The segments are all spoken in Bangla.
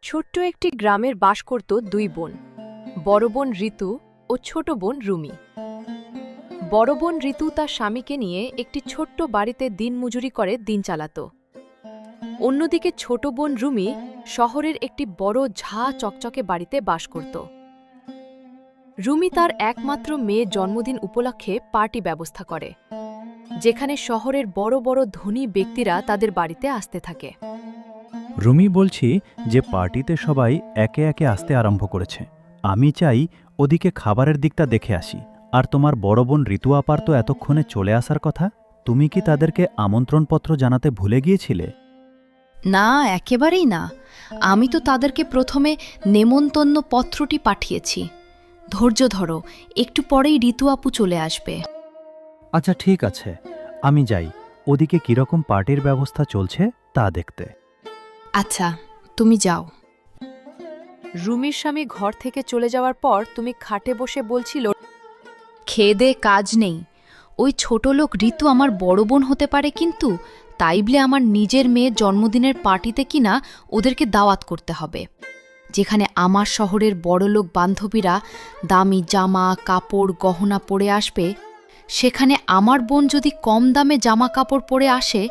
ছোট্ট একটি গ্রামের বাস করত দুই বোন, বড় বোন ঋতু ও ছোট বোন রুমি। বড় বোন ঋতু তার স্বামীকে নিয়ে একটি ছোট্ট বাড়িতে দিনমজুরি করে দিন চালাত। অন্যদিকে ছোট বোন রুমি শহরের একটি বড় ঝা চকচকে বাড়িতে বাস করত। রুমি তার একমাত্র মেয়ের জন্মদিন উপলক্ষে পার্টি ব্যবস্থা করে, যেখানে শহরের বড় বড় ধনী ব্যক্তিরা তাদের বাড়িতে আসতে থাকে। রুমি বলছি যে পার্টিতে সবাই একে একে আসতে আরম্ভ করেছে। আমি চাই ওদিকে খাবারের দিকটা দেখে আসি। আর তোমার বড় বোন ঋতু আপার তো এতক্ষণে চলে আসার কথা। তুমি কি তাদেরকে আমন্ত্রণপত্র জানাতে ভুলে গিয়েছিলে? না, একেবারেই না। আমি তো তাদেরকে প্রথমে নেমন্তন্ন পত্রটি পাঠিয়েছি। ধৈর্য ধরো, একটু পরেই ঋতু আপু চলে আসবে। আচ্ছা ঠিক আছে, আমি যাই ওদিকে কিরকম পার্টির ব্যবস্থা চলছে তা দেখতে। আচ্ছা, তুমি যাও। রুমির স্বামী ঘর থেকে চলে যাওয়ার পর তুমি খাটে বসে বলছিল, খেয়ে দে কাজ নেই। ওই ছোট লোক ঋতু আমার বড় বোন হতে পারে, কিন্তু তাই বলে আমার নিজের মেয়ের জন্মদিনের পার্টিতে কিনা ওদেরকে দাওয়াত করতে হবে, যেখানে আমার শহরের বড়লোক বান্ধবীরা দামি জামা কাপড় গহনা পরে আসবে। সেখানে আমার বোন যদি কম দামে জামা কাপড় পরে আসে,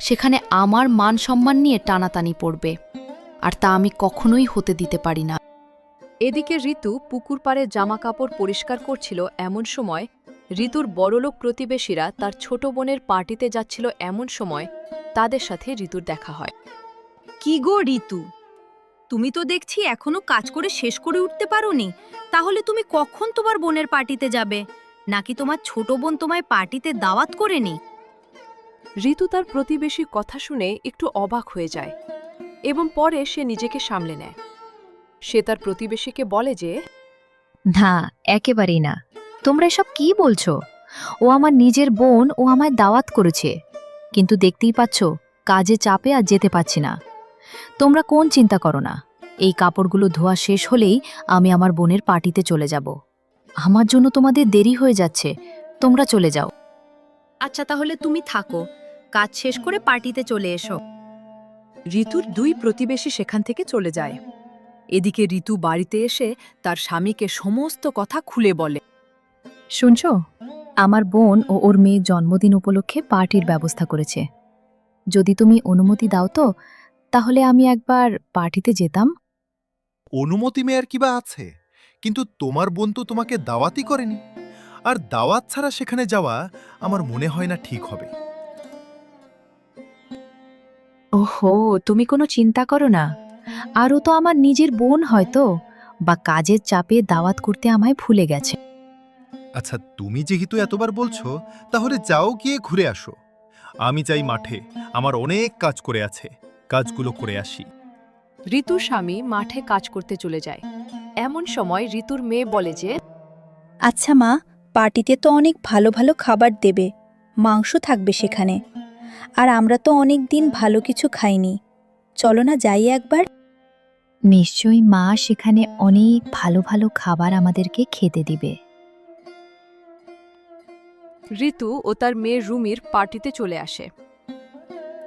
সেখানে আমার মান সম্মান নিয়ে টানাটানি পড়বে, আর তা আমি কখনোই হতে দিতে পারি না। এদিকে ঋতু পুকুর পাড়ে জামাকাপড় পরিষ্কার করছিল। এমন সময় ঋতুর বড়লোক প্রতিবেশীরা তার ছোট বোনের পার্টিতে যাচ্ছিল। এমন সময় তাদের সাথে ঋতুর দেখা হয়। কি গো ঋতু, তুমি তো দেখছি এখনো কাজ করে শেষ করে উঠতে পারোনি। তাহলে তুমি কখন তোমার বোনের পার্টিতে যাবে? নাকি তোমার ছোট বোন তোমায় পার্টিতে দাওয়াত করেনি? ঋতু তার প্রতিবেশীর কথা শুনে একটু অবাক হয়ে যায় এবং পরে সে নিজেকে সামলে নেয়। সে তার প্রতিবেশীকে বলে যে, না, একেবারেই না। তোমরা এসব কি বলছো? ও আমার নিজের বোন, ও আমায় দাওয়াত করেছে। কিন্তু দেখতেই পাচ্ছ, কাজে চাপে আর যেতে পারছি না। তোমরা কোন চিন্তা করো না। এই কাপড়গুলো ধোয়া শেষ হলেই আমি আমার বোনের পার্টিতে চলে যাব। আমার জন্য তোমাদের দেরি হয়ে যাচ্ছে, তোমরা চলে যাও। আচ্ছা, তাহলে তুমি থাকো, কাজ শেষ করে পার্টিতে চলে এসো। ঋতুর দুই প্রতিবেশী সেখান থেকে চলে যায়। এদিকে ঋতু বাড়িতে এসে তার স্বামীকে সমস্ত কথা খুলে বলে। শুনছ, আমার বোন ও ওর মেয়ের জন্মদিন উপলক্ষে পার্টির ব্যবস্থা করেছে। যদি তুমি অনুমতি দাও তো, তাহলে আমি একবার পার্টিতে যেতাম। অনুমতি মেয়ের কিবা আছে, কিন্তু তোমার বোন তো তোমাকে দাওয়াতই করেনি। আর দাওয়াত ছাড়া সেখানে যাওয়া আমার মনে হয় না ঠিক হবে। ওহো, তুমি কোনো চিন্তা করো না। আরও তো আমার নিজের বোন হয়তো, বা কাজের চাপে দাওয়াত করতে আমায় ভুলে গেছে। আচ্ছা, তুমি যেহেতু এতবার বলছো, তাহলে যাও গিয়ে ঘুরে আসো। আমি চাই মাঠে, আমার অনেক কাজ করে আছে, কাজগুলো করে আসি। ঋতুর স্বামী মাঠে কাজ করতে চলে যায়। এমন সময় ঋতুর মেয়ে বলে যে, আচ্ছা মা, পার্টিতে তো অনেক ভালো ভালো খাবার দেবে, মাংস থাকবে সেখানে। আর আমরা তো অনেক দিন ভালো কিছু খাইনি, চলো না যাই একবার। নিশ্চয়ই মা সেখানে অনেক ভালো ভালো খাবার আমাদেরকে খেতে দিবে। ঋতু ও তার মেয়ে রুমির পার্টিতে চলে আসে।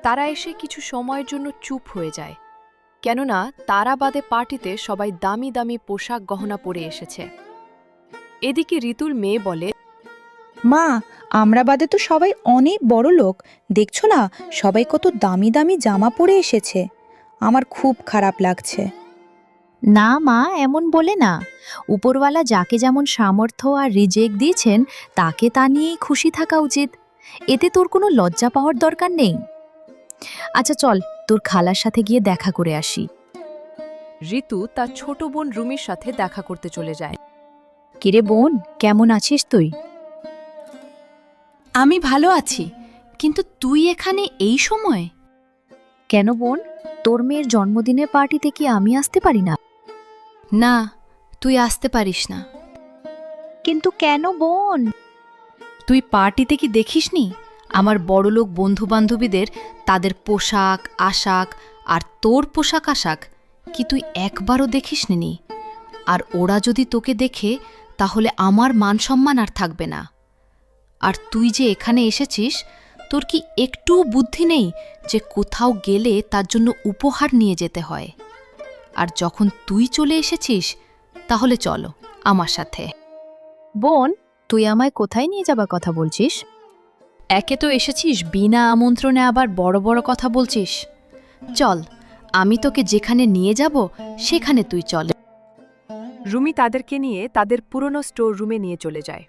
তারা এসে কিছু সময়ের জন্য চুপ হয়ে যায়, কেননা তারা বাদে পার্টিতে সবাই দামি দামি পোশাক গহনা পরে এসেছে। এদিকে ঋতুর মেয়ে বলে, মা, আমরা বাদে তো সবাই অনেক বড় লোক, দেখছো না সবাই কত দামি দামি জামা পরে এসেছে। আমার খুব খারাপ লাগছে। না মা, এমন বলে না। উপরওয়ালা যাকে যেমন সামর্থ্য আর রিজেক দিয়েছেন, তাকে তা নিয়েই খুশি থাকা উচিত। এতে তোর কোনো লজ্জা পাওয়ার দরকার নেই। আচ্ছা চল, তোর খালার সাথে গিয়ে দেখা করে আসি। ঋতু তার ছোট বোন রুমির সাথে দেখা করতে চলে যায়। কিরে বোন, কেমন আছিস তুই? আমি ভালো আছি, কিন্তু তুই এখানে এই সময়? কেন বোন, তোর মেয়ের জন্মদিনের পার্টিতে কি আমি আসতে পারি না? না, তুই আসতে পারিস না। কিন্তু কেন বোন? তুই পার্টিতে কি দেখিসনি আমার বড়লোক বন্ধুবান্ধবীদের, তাদের পোশাক আশাক আর তোর পোশাক আশাক কি তুই একবারও দেখিসনি? আর ওরা যদি তোকে দেখে, তাহলে আমার মান সম্মান আর থাকবে না। আর তুই যে এখানে এসেছিস, তোর কি একটুও বুদ্ধি নেই যে কোথাও গেলে তার জন্য উপহার নিয়ে যেতে হয়? আর যখন তুই চলে এসেছিস তাহলে চলো আমার সাথে। বোন, তুই আমায় কোথায় নিয়ে যাবার কথা বলছিস? একে তো এসেছিস বিনা আমন্ত্রণে, আবার বড় বড় কথা বলছিস। চল, আমি তোকে যেখানে নিয়ে যাব সেখানে তুই চল। রুমি তাদেরকে নিয়ে তাদের পুরনো স্টোর রুমে নিয়ে চলে যায়।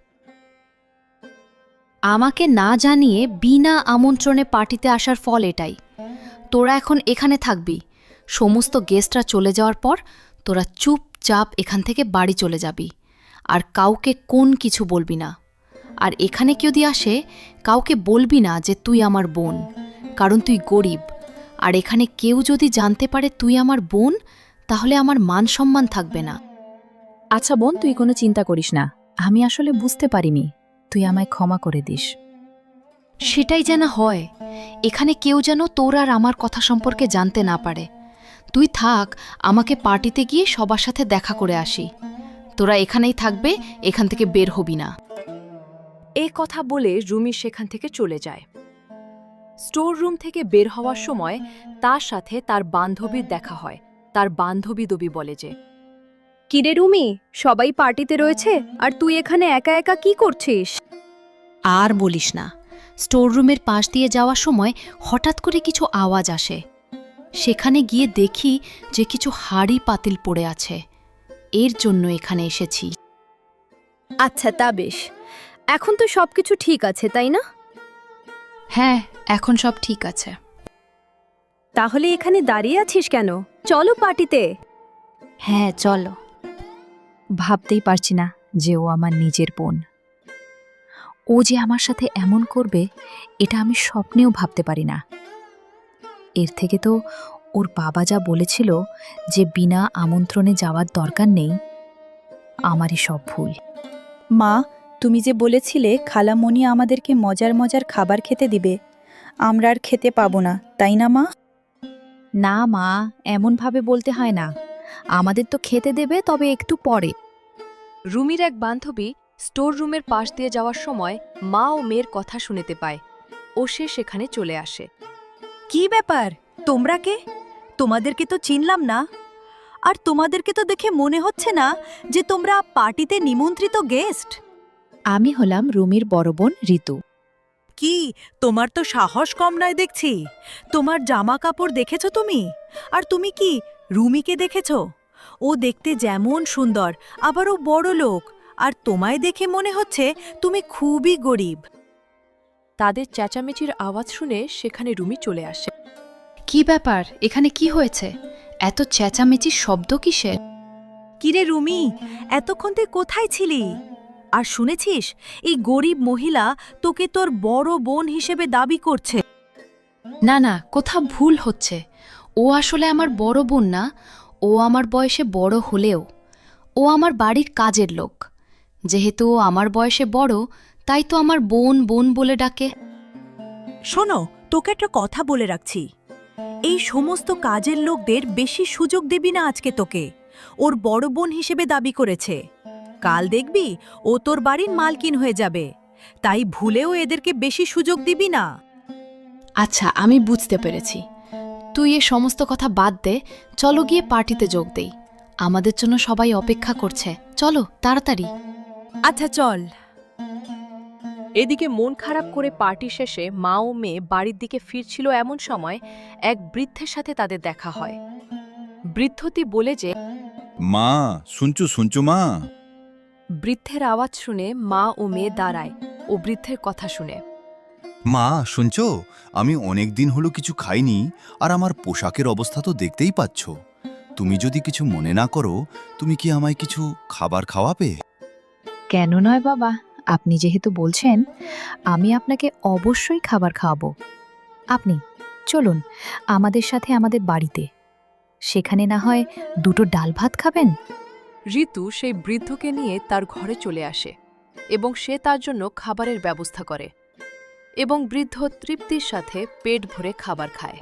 আমাকে না জানিয়ে বিনা আমন্ত্রণে পার্টিতে আসার ফল এটাই। তোরা এখন এখানে থাকবি, সমস্ত গেস্টরা চলে যাওয়ার পর তোরা চুপচাপ এখান থেকে বাড়ি চলে যাবি, আর কাউকে কোন কিছু বলবি না। আর এখানে কেউ যদি আসে কাউকে বলবি না যে তুই আমার বোন, কারণ তুই গরিব। আর এখানে কেউ যদি জানতে পারে তুই আমার বোন, তাহলে আমার মান সম্মান থাকবে না। আচ্ছা বোন, তুই কোনো চিন্তা করিস না, আমি আসলে বুঝতে পারিনি, তুই আমায় ক্ষমা করে দিস। সেটাই যেন হয়, এখানে কেউ যেন তোর আর আমার কথা সম্পর্কে জানতে না পারে। তুই থাক, আমাকে পার্টিতে গিয়ে সবার সাথে দেখা করে আসি। তোরা এখানেই থাকবে, এখান থেকে বের হবি না। এই কথা বলে রুমি সেখান থেকে চলে যায়। স্টোর রুম থেকে বের হওয়ার সময় তার সাথে তার বান্ধবীর দেখা হয়। তার বান্ধবী দবি বলে যে, কিরে রুমি, সবাই পার্টিতে রয়েছে আর তুই এখানে একা একা কি করছিস? আর বলিস না, স্টোর রুমের পাশ দিয়ে যাওয়ার সময় হঠাৎ করে কিছু আওয়াজ আসে। সেখানে গিয়ে দেখি যে কিছু হাঁড়ি পাতিল পড়ে আছে। এর জন্য এখানে এসেছি। আচ্ছা, তা বেশ। এখন তো সবকিছু ঠিক আছে, তাই না? হ্যাঁ, এখন সব ঠিক আছে। তাহলে এখানে দাঁড়িয়ে আছিস কেন? চলো পার্টিতে। হ্যাঁ, চলো। ভাবতেই পারছি না যে ও আমার নিজের বোন। ও যে আমার সাথে এমন করবে এটা আমি স্বপ্নেও ভাবতে পারি না। এর থেকে তো ওর বাবা যা বলেছিল যে বিনা আমন্ত্রণে যাওয়ার দরকার নেই, আমারই সব ভুল। মা, তুমি যে বলেছিলে খালামণি আমাদেরকে মজার মজার খাবার খেতে দিবে, আমরা আর খেতে পাবো না, তাই না মা? না মা, এমনভাবে বলতে হয় না, আমাদের তো খেতে দেবে, তবে একটু পরে। রুমির এক বান্ধবী স্টোর রুমের পাশ দিয়ে যাওয়ার সময় মা ও মেয়ের কথা শুনতে পায় ও সে সেখানে চলে আসে। কি ব্যাপার, তোমরা কে? তোমাদেরকে তো চিনলাম না। আর তোমাদেরকে তো দেখে মনে হচ্ছে না যে তোমরা পার্টিতে নিমন্ত্রিত গেস্ট। আমি হলাম রুমির বড় বোন ঋতু। কি, তোমার তো সাহস কম নয় দেখছি। তোমার জামা কাপড় দেখেছো তুমি? আর তুমি কি রুমিকে দেখেছো? ও দেখতে যেমন সুন্দর, আবার ও বড় লোক, আর তোমায় দেখে মনে হচ্ছে তুমি খুবই গরিব। তাদের চেঁচামেচির আওয়াজ শুনে সেখানে রুমি চলে আসে। কি ব্যাপার, এখানে কি হয়েছে? এত চেঁচামেচির শব্দ কিসের? কিরে রুমি, এতক্ষণ তুই কোথায় ছিলি? আর শুনেছিস এই গরিব মহিলা তোকে তোর বড় বোন হিসেবে দাবি করছে। না না, কোথাও ভুল হচ্ছে। ও আসলে আমার বড় বোন না। ও আমার বয়সে বড় হলেও ও আমার বাড়ির কাজের লোক। যেহেতু ও আমার বয়সে বড়, তাই তো আমার বোন বোন বলে ডাকে। শোনো, তোকে একটা কথা বলে রাখছি, এই সমস্ত কাজের লোকদের বেশি সুযোগ দিবি না আজকে তোকে। ওর বড় বোন হিসেবে দাবি করেছে, কাল দেখবি ও তোর বাড়ির মালকিন হয়ে যাবে। তাই ভুলেও এদেরকে বেশি সুযোগ দিবি না। আচ্ছা, আমি বুঝতে পেরেছি। তুই এ সমস্ত কথা বাদ দে, চলো গিয়ে পার্টিতে যোগ দেই। আমাদের জন্য সবাই অপেক্ষা করছে, চলো তাড়াতাড়ি। আচ্ছা চল। এদিকে মন খারাপ করে পার্টি শেষে মা ও মেয়ে বাড়ির দিকে ফিরছিল এমন সময় এক বৃদ্ধের সাথে তাদের দেখা হয়। বৃদ্ধটি বলে যে, মা, শুনছু মা? বৃদ্ধের আওয়াজ শুনে মা ও মেয়ে দাঁড়ায় ও বৃদ্ধের কথা শুনে। মা, শুনছো? আমি অনেক দিন হলো কিছু খাইনি, আর আমার পোশাকের অবস্থা তো দেখতেই পাচ্ছ। তুমি যদি কিছু মনে না করো, তুমি কি আমায় কিছু খাবার খাওয়াবে? কেন নয় বাবা, আপনি যেহেতু বলছেন, আমি আপনাকে অবশ্যই খাবার খাওয়াবো। আপনি চলুন আমাদের সাথে আমাদের বাড়িতে, সেখানে না হয় দুটো ডাল ভাত খাবেন। ঋতু সেই বৃদ্ধকে নিয়ে তার ঘরে চলে আসে এবং সে তার জন্য খাবারের ব্যবস্থা করে এবং বৃদ্ধ তৃপ্তির সাথে পেট ভরে খাবার খায়।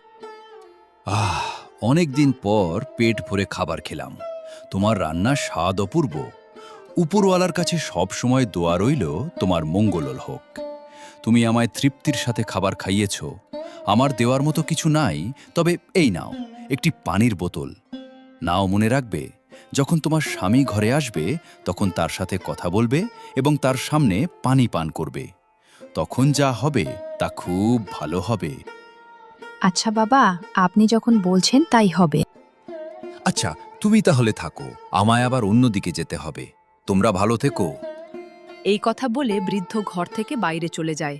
অনেক দিন পর পেট ভরে খাবার খেলাম। তোমার রান্নার স্বাদ অপূর্ব। উপরওয়ালার কাছে সব সময় দোয়া রইল তোমার মঙ্গল হোক। তুমি আমায় তৃপ্তির সাথে খাবার খাইয়েছ। আমার দেওয়ার মতো কিছু নাই, তবে এই নাও একটি পানির বোতল। নাও মনে রাখবে, যখন তোমার স্বামী ঘরে আসবে তখন তার সাথে কথা বলবে এবং তার সামনে পানি পান করবে। তখন যা হবে তা খুব ভালো হবে। আচ্ছা বাবা, আপনি যখন বলছেন তাই হবে। আচ্ছা, তুমি তাহলে থাকো, আমায় আবার অন্যদিকে যেতে হবে। তোমরা ভালো থেকো। এই কথা বলে বৃদ্ধ ঘর থেকে বাইরে চলে যায়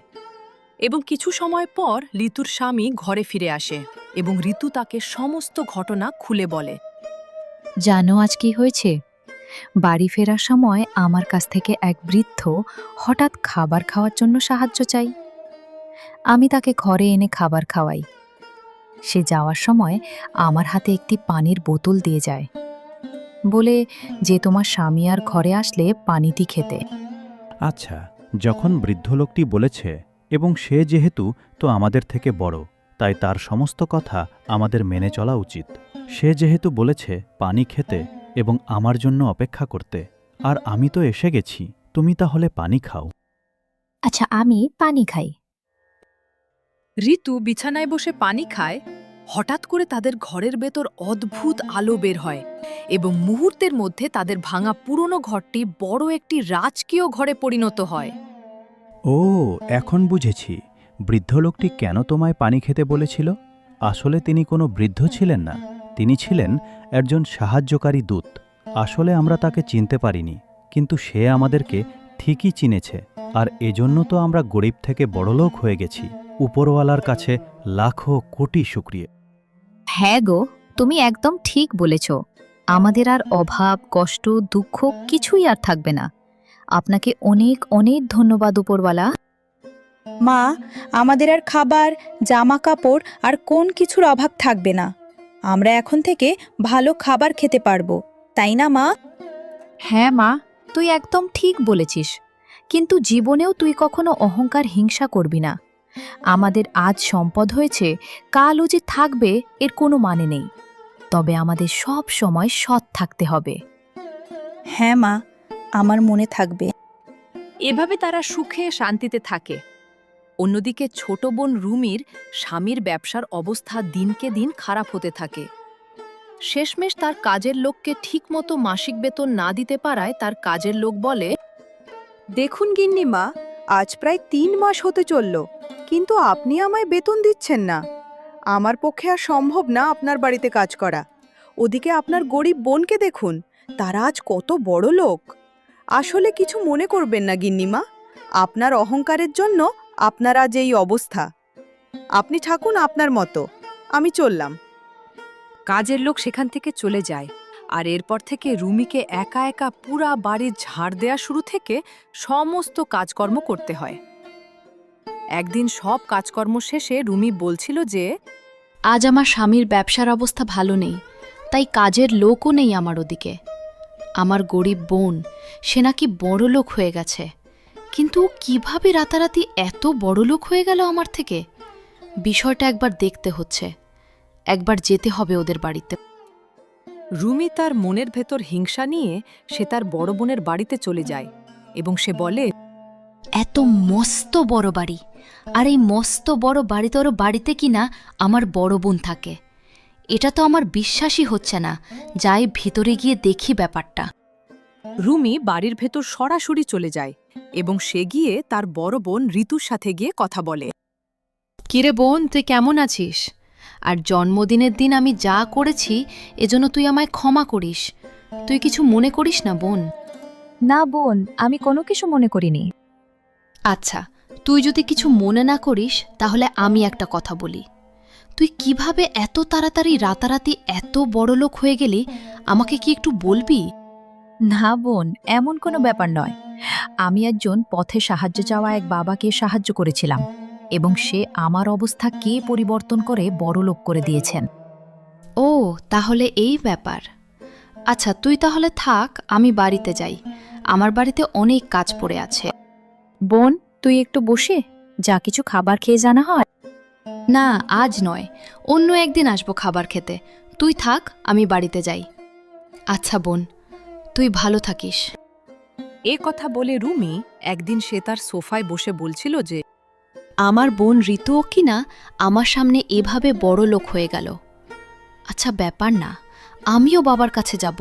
এবং কিছু সময় পর ঋতুর স্বামী ঘরে ফিরে আসে এবং ঋতু তাকে সমস্ত ঘটনা খুলে বলে। জানো আজ কি হয়েছে? বাড়ি ফেরার সময় আমার কাছ থেকে এক বৃদ্ধ হঠাৎ খাবার খাওয়ার জন্য সাহায্য চাই। আমি তাকে ঘরে এনে খাবার খাওয়াই। সে যাওয়ার সময় আমার হাতে একটি পানির বোতল দিয়ে যায়, বলে যে তোমার স্বামী আর ঘরে আসলে পানিটি খেতে। আচ্ছা, যখন বৃদ্ধ লোকটি বলেছে এবং সে যেহেতু তো আমাদের থেকে বড়, তাই তার সমস্ত কথা আমাদের মেনে চলা উচিত। সে যেহেতু বলেছে পানি খেতে এবং আমার জন্য অপেক্ষা করতে, আর আমি তো এসে গেছি, তুমি তাহলে পানি খাও। আচ্ছা, আমি পানি খাই। ঋতু বিছানায় বসে পানি খায়। হঠাৎ করে তাদের ঘরের ভেতর অদ্ভুত আলো বের হয় এবং মুহূর্তের মধ্যে তাদের ভাঙা পুরনো ঘরটি বড় একটি রাজকীয় ঘরে পরিণত হয়। ও, এখন বুঝেছি বৃদ্ধ লোকটি কেন তোমায় পানি খেতে বলেছিল। আসলে তিনি কোনো বৃদ্ধ ছিলেন না, তিনি ছিলেন একজন সাহায্যকারী দূত। আসলে আমরা তাকে চিনতে পারিনি, কিন্তু সে আমাদেরকে ঠিকই চিনেছে, আর এজন্য তো আমরা গরিব থেকে বড়লোক হয়ে গেছি। উপরওয়ালার কাছে লাখো কোটি শুকরিয়া। হ্যাঁ গো, তুমি একদম ঠিক বলেছ। আমাদের আর অভাব, কষ্ট, দুঃখ কিছুই আর থাকবে না। আপনাকে অনেক অনেক ধন্যবাদ উপরওয়ালা। মা, আমাদের আর খাবার, জামা কাপড় আর কোন কিছুর অভাব থাকবে না। আমরা এখন থেকে ভালো খাবার খেতে পারবো, তাই না মা? হ্যাঁ মা, তুই একদম ঠিক বলেছিস। কিন্তু জীবনেও তুই কখনো অহংকার, হিংসা করবি না। আমাদের আজ সম্পদ হয়েছে, কালও যে থাকবে এর কোনো মানে নেই। তবে আমাদের সব সময় সৎ থাকতে হবে। হ্যাঁ মা, আমার মনে থাকবে। এভাবে তারা সুখে শান্তিতে থাকে। অন্যদিকে ছোট বোন রুমির স্বামীর ব্যবসার অবস্থা দিনকে দিন খারাপ হতে থাকে। শেষমেশ তার কাজের লোককে ঠিকমতো মাসিক বেতন না দিতে পারায় তার কাজের লোক বলে, দেখুন গিন্নিমা, আজ প্রায় ৩ মাস হতে চলল, কিন্তু আপনি আমায় বেতন দিচ্ছেন না। আমার পক্ষে আর সম্ভব না আপনার বাড়িতে কাজ করা। ওদিকে আপনার গরিব বোনকে দেখুন, তারা আজ কত বড় লোক। আসলে কিছু মনে করবেন না গিন্নিমা, আপনার অহংকারের জন্য আপনার আজ এই অবস্থা। আপনি থাকুন আপনার মতো, আমি চললাম। কাজের লোক সেখান থেকে চলে যায়। আর এরপর থেকে রুমিকে একা একা পুরা বাড়ির ঝাড় দেয়া শুরু থেকে সমস্ত কাজকর্ম করতে হয়। একদিন সব কাজকর্ম শেষে রুমি বলছিল যে, আজ আমার স্বামীর ব্যবসার অবস্থা ভালো নেই, তাই কাজের লোকও নেই আমার ওদিকে। আমার গরিব বোন, সে নাকি বড়লোক হয়ে গেছে, কিন্তু ও কিভাবে রাতারাতি এত বড়লোক হয়ে গেল আমার থেকে? বিষয়টা একবার দেখতে হচ্ছে, একবার যেতে হবে ওদের বাড়িতে। রুমি তার মনের ভেতর হিংসা নিয়ে সে তার বড় বোনের বাড়িতে চলে যায় এবং সে বলে, এত মস্ত বড় বাড়ি, আর এই মস্ত বড় বাড়িতে কিনা আমার বড় বোন থাকে। এটা তো আমার বিশ্বাসই হচ্ছে না। যাই ভিতরে গিয়ে দেখি ব্যাপারটা। রুমি বাড়ির ভেতর সরাসরি চলে যায় এবং সে গিয়ে তার বড় বোন ঋতুর সাথে গিয়ে কথা বলে। কিরে বোন, তুই কেমন আছিস? আর জন্মদিনের দিন আমি যা করেছি এজন্য তুই আমায় ক্ষমা করিস। তুই কিছু মনে করিস না বোন? না বোন, আমি কোনো কিছু মনে করিনি। আচ্ছা, তুই যদি কিছু মনে না করিস তাহলে আমি একটা কথা বলি। তুই কিভাবে এত তাড়াতাড়ি রাতারাতি এত বড়লোক হয়ে গেলি, আমাকে কি একটু বলবি? না বোন, এমন কোনো ব্যাপার নয়। আমি একজন পথে সাহায্য চাওয়া এক বাবাকে সাহায্য করেছিলাম এবং সে আমার অবস্থা কে পরিবর্তন করে বড়লোক করে দিয়েছেন। ও, তাহলে এই ব্যাপার। আচ্ছা, তুই তাহলে থাক, আমি বাড়িতে যাই। আমার বাড়িতে অনেক কাজ পড়ে আছে। বোন, তুই একটু বসে যা কিছু খাবার খেয়ে জানা হয়। না, আজ নয়, অন্য একদিন আসবো খাবার খেতে। তুই থাক, আমি বাড়িতে যাই। আচ্ছা বোন, তুই ভালো থাকিস। এ কথা বলে রুমি একদিন সে তার সোফায় বসে বলছিল যে, আমার বোন ঋতুও কিনা আমার সামনে এভাবে বড় লোক হয়ে গেল। আচ্ছা, ব্যাপার না, আমিও বাবার কাছে যাব,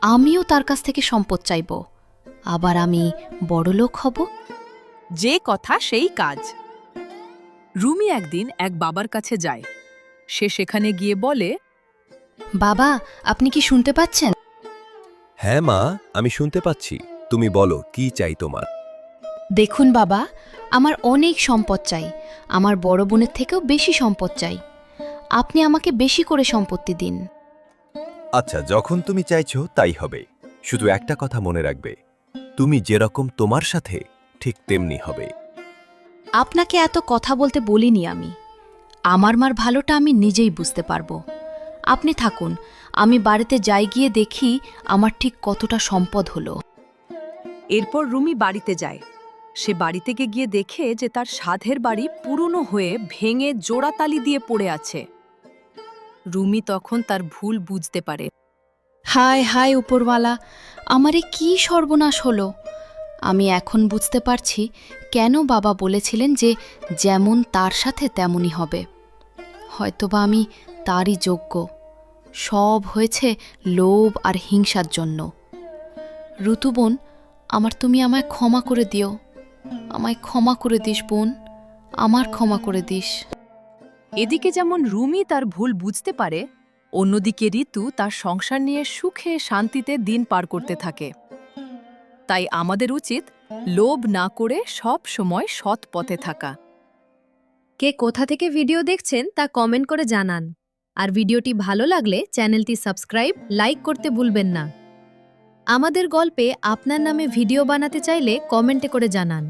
আমিও তার কাছ থেকে সম্পদ চাইব, আবার আমি বড়লোক হব। যে কথা সেই কাজ। রুমি একদিন এক বাবার কাছে যায়। সে সেখানে গিয়ে বলে, বাবা, আপনি কি শুনতে পাচ্ছেন? হ্যাঁ মা, আমি শুনতে পাচ্ছি। তুমি বলো, কি চাই তোমার? দেখুন বাবা, আমার অনেক সম্পদ চাই, আমার বড় বোনের থেকেও বেশি সম্পদ চাই। আপনি আমাকে বেশি করে সম্পত্তি দিন। আচ্ছা, যখন তুমি চাইছো তাই হবে। শুধু একটা কথা মনে রাখবে, তুমি যেরকম তোমার সাথে ঠিক তেমনি হবে। আপনাকে এত কথা বলতে বলিনি আমি। আমার মার ভালোটা আমি নিজেই বুঝতে পারবো। আপনি থাকুন, আমি বাড়িতে যাই গিয়ে দেখি আমার ঠিক কতটা সম্পদ হলো। এরপর রুমি বাড়িতে যায়। সে বাড়ি থেকে গিয়ে দেখে যে তার সাধের বাড়ি পুরনো হয়ে ভেঙে জোড়াতালি দিয়ে পড়ে আছে। রুমি তখন তার ভুল বুঝতে পারে। হায় হায় উপরওয়ালা, আমারে কি সর্বনাশ হলো! আমি এখন বুঝতে পারছি কেন বাবা বলেছিলেন যে যেমন তার সাথে তেমনই হবে। হয়তোবা আমি তারই যোগ্য। সব হয়েছে লোভ আর হিংসার জন্য। ঋতু বোন, তুমি আমায় ক্ষমা করে দিও। আমায় ক্ষমা করে দিস বোন, আমার ক্ষমা করে দিস। এদিকে যেমন রুমি তার ভুল বুঝতে পারে, অন্যদিকে ঋতু তার সংসার নিয়ে সুখে শান্তিতে দিন পার করতে থাকে। তাই আমাদের উচিত লোভ না করে সব সময় সৎ পথে থাকা। কে কোথা থেকে ভিডিও দেখছেন তা কমেন্ট করে জানান। আর ভিডিওটি ভালো লাগলে চ্যানেলটি সাবস্ক্রাইব, লাইক করতে ভুলবেন না। আমাদের গল্পে আপনার নামে ভিডিও বানাতে চাইলে কমেন্টে করে জানান।